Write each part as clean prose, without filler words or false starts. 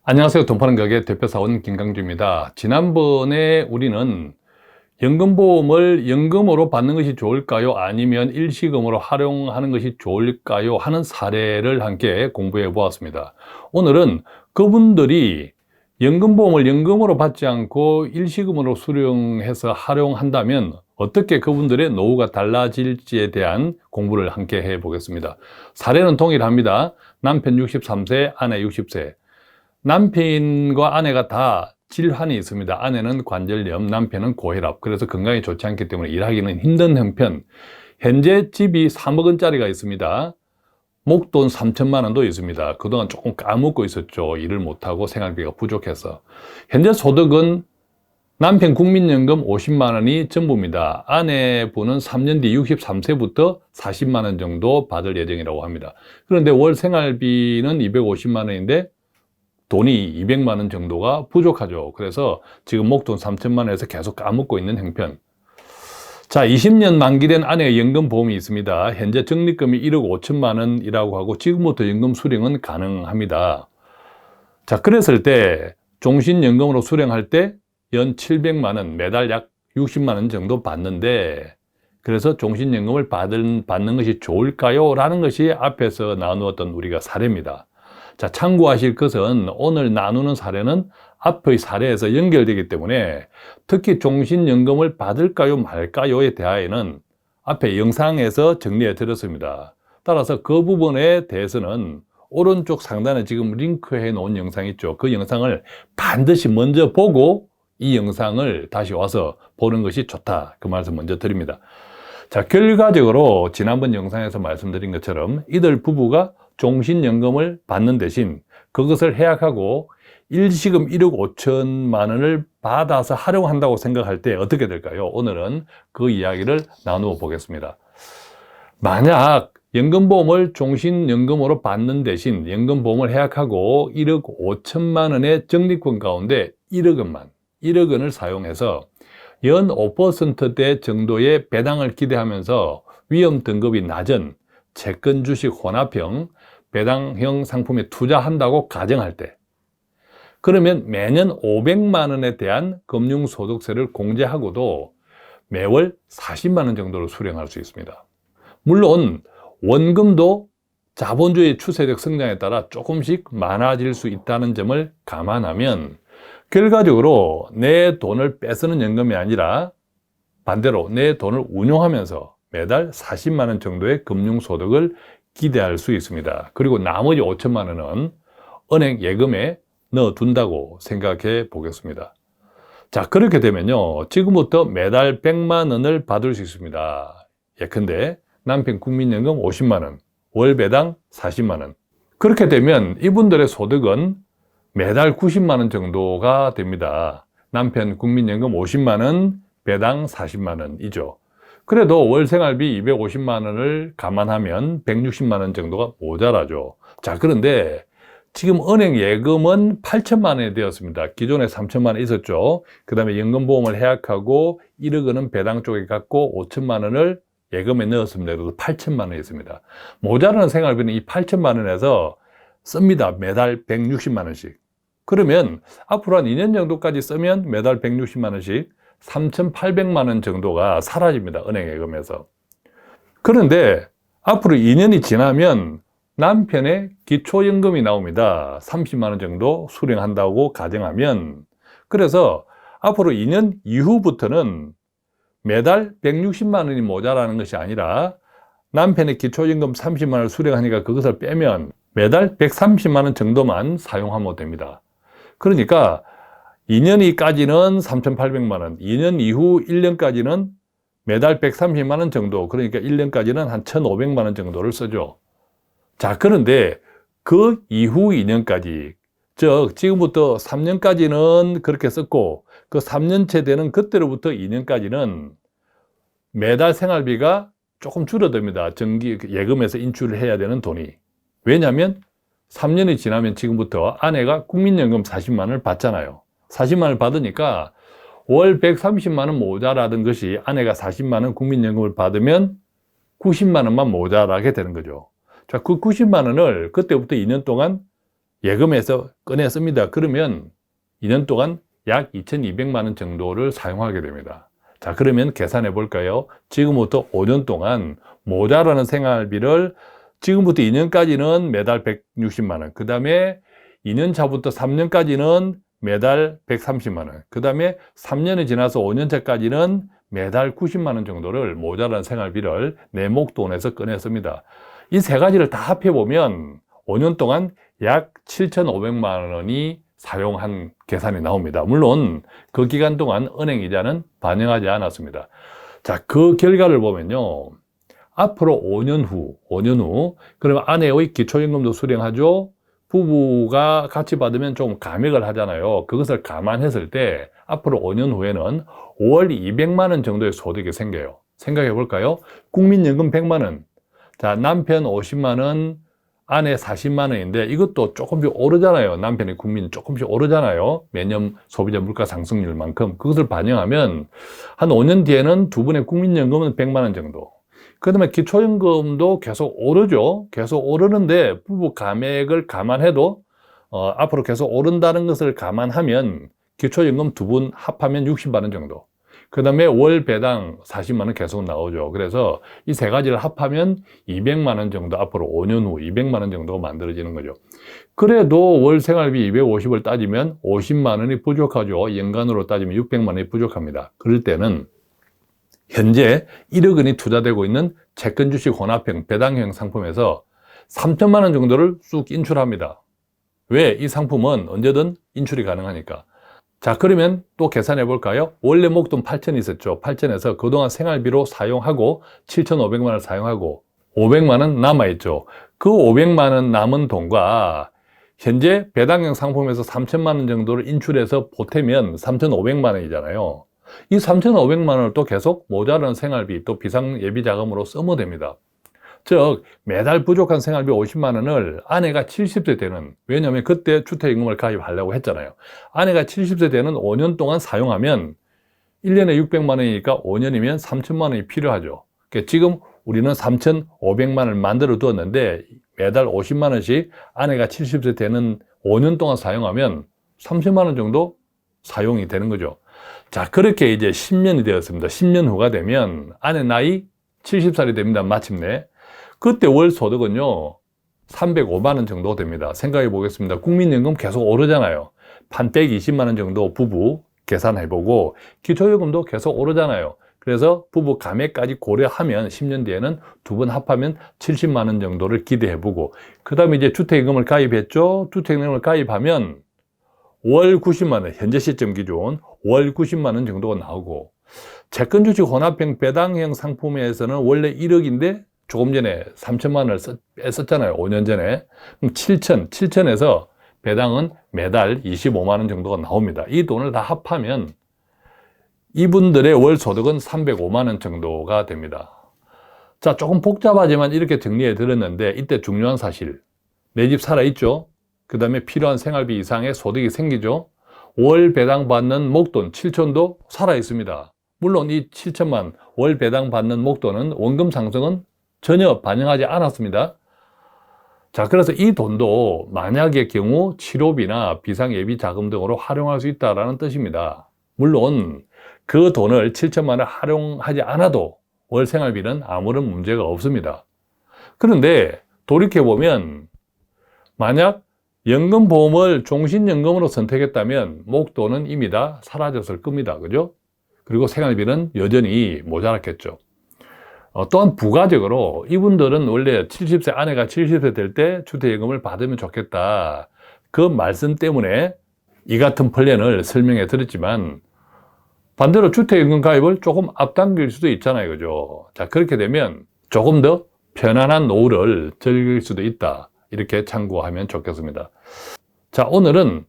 안녕하세요. 돈 파는 가게 대표사원 김강주입니다. 지난번에 우리는 연금보험을 연금으로 받는 것이 좋을까요? 아니면 일시금으로 활용하는 것이 좋을까요? 하는 사례를 함께 공부해 보았습니다. 오늘은 그분들이 연금보험을 연금으로 받지 않고 일시금으로 수령해서 활용한다면 어떻게 그분들의 노후가 달라질지에 대한 공부를 함께 해 보겠습니다. 사례는 동일합니다. 남편 63세, 아내 60세. 남편과 아내가 다 질환이 있습니다. 아내는 관절염, 남편은 고혈압. 그래서 건강이 좋지 않기 때문에 일하기는 힘든 형편. 현재 집이 3억 원짜리가 있습니다. 목돈 3천만 원도 있습니다. 그동안 조금 까먹고 있었죠. 일을 못하고 생활비가 부족해서. 현재 소득은 남편 국민연금 50만 원이 전부입니다. 아내분은 3년 뒤 63세부터 40만 원 정도 받을 예정이라고 합니다. 그런데 월 생활비는 250만 원인데 돈이 200만 원 정도가 부족하죠. 그래서 지금 목돈 3천만 원에서 계속 까먹고 있는 형편. 자, 20년 만기된 아내의 연금보험이 있습니다. 현재 적립금이 1억 5천만 원이라고 하고 지금부터 연금 수령은 가능합니다. 자, 그랬을 때 종신연금으로 수령할 때 연 700만 원, 매달 약 60만 원 정도 받는데, 그래서 종신연금을 받는 것이 좋을까요? 라는 것이 앞에서 나누었던 우리가 사례입니다. 자, 참고하실 것은 오늘 나누는 사례는 앞의 사례에서 연결되기 때문에 특히 종신연금을 받을까요 말까요에 대하여는 앞에 영상에서 정리해 드렸습니다. 따라서 그 부분에 대해서는 오른쪽 상단에 지금 링크해 놓은 영상 있죠. 그 영상을 반드시 먼저 보고 이 영상을 다시 와서 보는 것이 좋다. 그 말씀 먼저 드립니다. 자, 결과적으로 지난번 영상에서 말씀드린 것처럼 이들 부부가 종신연금을 받는 대신 그것을 해약하고 일시금 1억 5천만 원을 받아서 활용한다고 생각할 때 어떻게 될까요? 오늘은 그 이야기를 나누어 보겠습니다. 만약 연금보험을 종신연금으로 받는 대신 연금보험을 해약하고 1억 5천만 원의 적립금 가운데 1억 원을 사용해서 연 5%대 정도의 배당을 기대하면서 위험 등급이 낮은 채권 주식 혼합형 배당형 상품에 투자한다고 가정할 때, 그러면 매년 500만 원에 대한 금융소득세를 공제하고도 매월 40만 원 정도를 수령할 수 있습니다. 물론 원금도 자본주의 추세적 성장에 따라 조금씩 많아질 수 있다는 점을 감안하면 결과적으로 내 돈을 뺏쓰는 연금이 아니라 반대로 내 돈을 운용하면서 매달 40만 원 정도의 금융소득을 기대할 수 있습니다. 그리고 나머지 5천만 원은 은행 예금에 넣어둔다고 생각해 보겠습니다. 자, 그렇게 되면요, 지금부터 매달 100만 원을 받을 수 있습니다. 예컨대 남편 국민연금 50만 원, 월 배당 40만 원. 그렇게 되면 이분들의 소득은 매달 90만 원 정도가 됩니다. 남편 국민연금 50만 원, 배당 40만 원이죠. 그래도 월 생활비 250만 원을 감안하면 160만 원 정도가 모자라죠. 자, 그런데 지금 은행 예금은 8천만 원이 되었습니다. 기존에 3천만 원 있었죠. 그 다음에 연금보험을 해약하고 1억 원은 배당 쪽에 갖고 5천만 원을 예금에 넣었습니다. 그래서 8천만 원이 있습니다. 모자라는 생활비는 이 8천만 원에서 씁니다. 매달 160만 원씩. 그러면 앞으로 한 2년 정도까지 쓰면 매달 160만 원씩 3,800만 원 정도가 사라집니다. 은행 예금에서. 그런데 앞으로 2년이 지나면 남편의 기초연금이 나옵니다. 30만 원 정도 수령한다고 가정하면, 그래서 앞으로 2년 이후부터는 매달 160만 원이 모자라는 것이 아니라 남편의 기초연금 30만 원을 수령하니까 그것을 빼면 매달 130만 원 정도만 사용하면 됩니다. 그러니까 2년이까지는 3,800만 원, 2년 이후 1년까지는 매달 130만 원 정도, 그러니까 1년까지는 한 1,500만 원 정도를 쓰죠. 자, 그런데 그 이후 2년까지, 즉 지금부터 3년까지는 그렇게 썼고 그 3년째 되는 그때로부터 2년까지는 매달 생활비가 조금 줄어듭니다. 예금에서 인출을 해야 되는 돈이. 왜냐하면 3년이 지나면 지금부터 아내가 국민연금 40만 원을 받잖아요. 40만 원을 받으니까 월 130만 원 모자라던 것이 아내가 40만 원 국민연금을 받으면 90만 원만 모자라게 되는 거죠. 자, 그 90만 원을 그때부터 2년 동안 예금에서 꺼냈습니다. 그러면 2년 동안 약 2,200만 원 정도를 사용하게 됩니다. 자, 그러면 계산해 볼까요? 지금부터 5년 동안 모자라는 생활비를 지금부터 2년까지는 매달 160만 원, 그 다음에 2년 차부터 3년까지는 매달 130만 원, 그 다음에 3년이 지나서 5년 차까지는 매달 90만 원 정도를 모자라는 생활비를 내 목돈에서 꺼냈습니다. 이 세 가지를 다 합해보면 5년 동안 약 7,500만 원이 사용한 계산이 나옵니다. 물론 그 기간 동안 은행 이자는 반영하지 않았습니다. 자, 그 결과를 보면요. 앞으로 5년 후, 그러면 아내의 기초연금도 수령하죠. 부부가 같이 받으면 좀 감액을 하잖아요. 그것을 감안했을 때 앞으로 5년 후에는 월 200만 원 정도의 소득이 생겨요. 생각해 볼까요? 국민연금 100만 원, 자, 남편 50만 원, 아내 40만 원인데 이것도 조금씩 오르잖아요. 남편의 국민은 조금씩 오르잖아요. 매년 소비자 물가 상승률만큼. 그것을 반영하면 한 5년 뒤에는 두 분의 국민연금은 100만 원 정도. 그 다음에 기초연금도 계속 오르죠. 계속 오르는데 부부 감액을 감안해도 앞으로 계속 오른다는 것을 감안하면 기초연금 두 분 합하면 60만 원 정도. 그 다음에 월 배당 40만 원 계속 나오죠. 그래서 이 세 가지를 합하면 200만 원 정도, 앞으로 5년 후 200만 원 정도가 만들어지는 거죠. 그래도 월 생활비 250을 따지면 50만 원이 부족하죠. 연간으로 따지면 600만 원이 부족합니다. 그럴 때는 현재 1억 원이 투자되고 있는 채권 주식 혼합형 배당형 상품에서 3천만 원 정도를 쑥 인출합니다. 왜? 이 상품은 언제든 인출이 가능하니까. 자, 그러면 또 계산해 볼까요? 원래 목돈 8천 있었죠. 8천에서 그동안 생활비로 사용하고 7,500만 원을 사용하고 500만 원 남아있죠. 그 500만 원 남은 돈과 현재 배당형 상품에서 3천만 원 정도를 인출해서 보태면 3,500만 원이잖아요. 이 3,500만 원을 또 계속 모자라는 생활비, 또 비상예비자금으로 쓰면 됩니다. 즉 매달 부족한 생활비 50만 원을 아내가 70세 되는, 왜냐하면 그때 주택임금을 가입하려고 했잖아요. 아내가 70세 되는 5년 동안 사용하면 1년에 600만 원이니까 5년이면 3천만 원이 필요하죠. 그러니까 지금 우리는 3,500만 원을 만들어 두었는데 매달 50만 원씩 아내가 70세 되는 5년 동안 사용하면 30만 원 정도 사용이 되는 거죠. 자, 그렇게 이제 10년이 되었습니다. 10년 후가 되면 아내 나이 70살이 됩니다. 마침내. 그때 월 소득은요 305만 원 정도 됩니다. 생각해 보겠습니다. 국민연금 계속 오르잖아요. 한 120만 원 정도 부부 계산해보고 기초요금도 계속 오르잖아요. 그래서 부부 감액까지 고려하면 10년 뒤에는 두 분 합하면 70만 원 정도를 기대해보고, 그 다음에 이제 주택임금을 가입했죠. 주택임금을 가입하면 월 90만 원, 현재 시점 기준 월 90만 원 정도가 나오고, 채권주식 혼합형 배당형 상품에서는 원래 1억인데 조금 전에 3천만 원을 썼잖아요. 5년 전에. 그럼 7천에서 배당은 매달 25만 원 정도가 나옵니다. 이 돈을 다 합하면 이분들의 월 소득은 305만 원 정도가 됩니다. 자, 조금 복잡하지만 이렇게 정리해 드렸는데 이때 중요한 사실. 내 집 살아있죠? 그 다음에 필요한 생활비 이상의 소득이 생기죠? 월 배당 받는 목돈 7천도 살아있습니다. 물론 이 7천만 월 배당 받는 목돈은 원금 상승은 전혀 반영하지 않았습니다. 자, 그래서 이 돈도 만약의 경우 치료비나 비상예비 자금 등으로 활용할 수 있다는 뜻입니다. 물론 그 돈을 7천만 원을 활용하지 않아도 월 생활비는 아무런 문제가 없습니다. 그런데 돌이켜보면 만약 연금보험을 종신연금으로 선택했다면 목돈은 이미 다 사라졌을 겁니다. 그죠? 그리고 생활비는 여전히 모자랐겠죠. 또한 부가적으로 이분들은 원래 70세, 아내가 70세 될 때 주택연금을 받으면 좋겠다. 그 말씀 때문에 이 같은 플랜을 설명해 드렸지만 반대로 주택연금 가입을 조금 앞당길 수도 있잖아요. 그죠? 자, 그렇게 되면 조금 더 편안한 노후를 즐길 수도 있다. 이렇게 참고하면 좋겠습니다. 자, 오늘은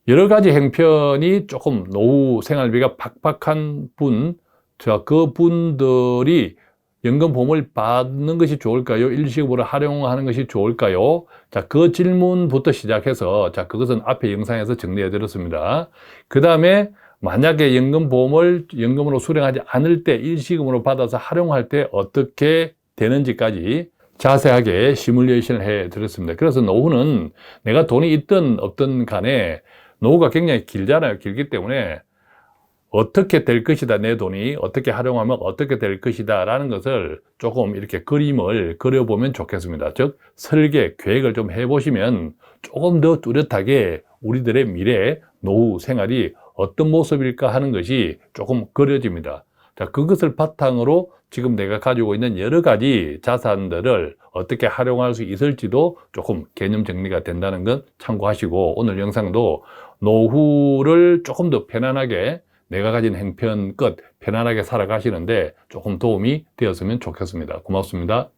여러 가지 행편이 조금 노후 생활비가 팍팍한 분, 자, 그 분들이 연금보험을 받는 것이 좋을까요? 일시금으로 활용하는 것이 좋을까요? 자, 그 질문부터 시작해서, 자, 그것은 앞에 영상에서 정리해 드렸습니다. 그 다음에 만약에 연금보험을 연금으로 수령하지 않을 때 일시금으로 받아서 활용할 때 어떻게 되는지까지 자세하게 시뮬레이션을 해 드렸습니다. 그래서 노후는 내가 돈이 있든 없든 간에 노후가 굉장히 길잖아요. 길기 때문에 어떻게 될 것이다, 내 돈이 어떻게 활용하면 어떻게 될 것이다 라는 것을 조금 이렇게 그림을 그려보면 좋겠습니다. 즉 설계, 계획을 좀 해보시면 조금 더 뚜렷하게 우리들의 미래 노후 생활이 어떤 모습일까 하는 것이 조금 그려집니다. 자, 그것을 바탕으로 지금 내가 가지고 있는 여러 가지 자산들을 어떻게 활용할 수 있을지도 조금 개념 정리가 된다는 건 참고하시고, 오늘 영상도 노후를 조금 더 편안하게 내가 가진 행편껏 편안하게 살아가시는데 조금 도움이 되었으면 좋겠습니다. 고맙습니다.